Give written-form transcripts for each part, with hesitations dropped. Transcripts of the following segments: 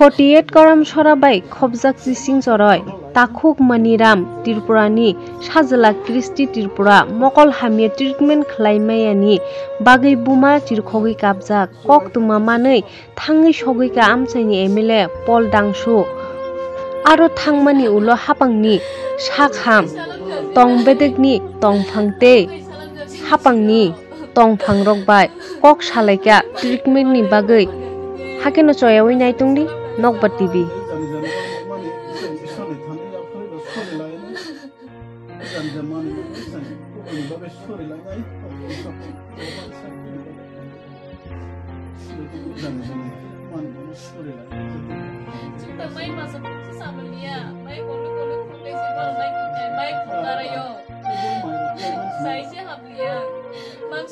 48 गरम सराबाय खबजाक जिसिं जरय ताखुक मनिराम त्रिपुरानि साजला क्रिस्टि त्रिपुरा मकल हामिया ट्रिटमेंट खलायमायानि बागै बुमा चिरखगै काबजाक कक तुमामानै थाङै सगैका आमसाइनि एमएलए पल दांसु आरो थांमानि उलो हापांनि साखाम तंबेदेकनि तंफांते हापांनि तंफांरकबाय कक सालायका ट्रिटमेंटनि बागै हाकेनो चयावै नायतंदि नकबा TV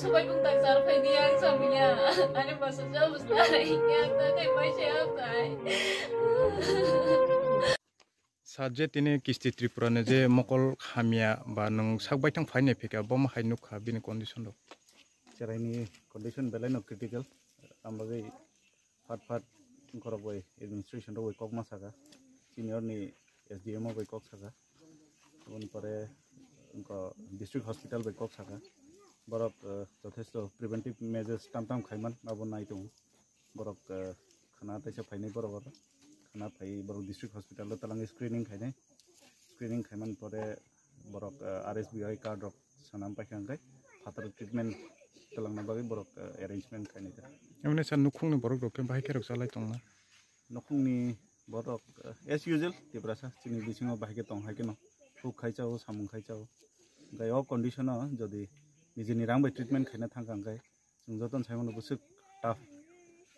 Sabay kong tagsar pa diyan sabi niya ano ba sa jobs na iyak na kay may siya tay साजे तिने किस्ति त्रिपुरा ने जे मकल खामिया बा नों सागबाय थां फाइने फेका बम हाइनु खा बिनि कन्डिशन दो चराइनि कन्डिशन बेलाय नो क्रिटिकल आमबागै फाट फाट करबय एडमिनिस्ट्रेशन दो कक मासागा सिनियर नि एसडीएम बय कक सागा उन परे उनका डिस्ट्रिक्ट हॉस्पिटल बय कक सागा बरक जथेष्ट प्रिवेंटिव मेजर्स टाम खाइमान अब नायदों बरक खाना तैसे फाइनाय बरक खाना फाइ बरक डिस्ट्रिक्ट हॉस्पिटल तलांगे स्क्रीनिंग खाइमान परे बरक आरएसबीआई कार्ड रक सानाम पाइखांगाय फातर ट्रिटमेंट तलांना बागै बरक अरेंजमेंट खाइनाय दा एमने सान नुखुंनि बरक डक्टर बाहाय केरक जालाय दंना नुखुंनि बरक एज यूजुअल तिब्रासा चिनि बिसिङाव बाहायके दं हायकेनो फुक खाइचाव सामुं खाइचाव गाय अ कन्डिशना जदि निजेनि रां बाय ट्रिटमेंट खाइना थांगांगाय जों जतन साइमनो बुसु टाफ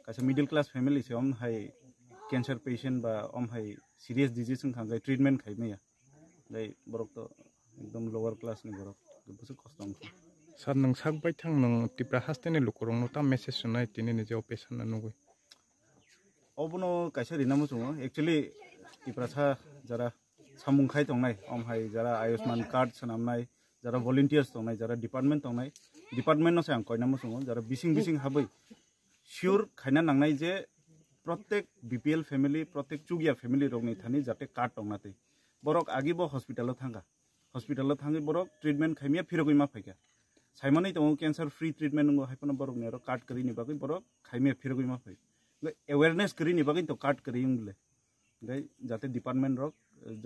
कासे मिडिल क्लास फैमिली से हाय कैंसर पेशेंट बा हाय सीरियस डिजीज खांगाय ट्रिटमेंट खाइमैया गाय बरक तो एकदम लोअर क्लास नि बरक बुसु खस्थ दं सार नों सागबाय थां नों तिब्रा हास्टेने लुकरंनो ता मेसेज सुनाय तिने ने जे ऑपरेशन ना नुगै अबनो कासे रिना मुसुङो एक्चुअली तिब्रा सा जरा सामुं खाइ दंनाय हाय जरा आयुष्मान कार्ड सनामनाय जरा वॉलंटियर्स दंनाय जरा डिपार्टमेंट दंनाय डिपार्टमेंट न से आं कयना मुसुङो जरा बिसिं हाबै श्योर खाइना नांनाय जे प्रत्येक बीपीएल फैमिली प्रत्येक चुगिया फैमिली रोगनि थानि जाते कार्ड दंनाते बरक आगिबो हॉस्पिटल थांगा बरक ट्रिटमेंट खाइमिया फिरगै मा फाइका साइमानै दङ कैंसर फ्री ट्रिटमेंट नंगो हाइपना बरक नेरो कार्ड करिनि बागै बरक खाइमिया फिरगै मा फाइ अवेयरनेस करिनि बागै तो कार्ड करि इंगले गै जाते डिपार्टमेंट रक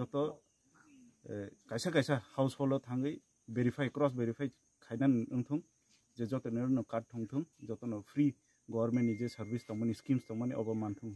जत कायसा हाउस होल्ड थांगै वेरीफाई क्रॉस वेरीफाई खाइना नंथुं जे जतनो कार्ड थंथुं जतनो फ्री गवर्नमेंट नि जे सर्विस दंमोन स्कीम्स दंमोन अब मानथुं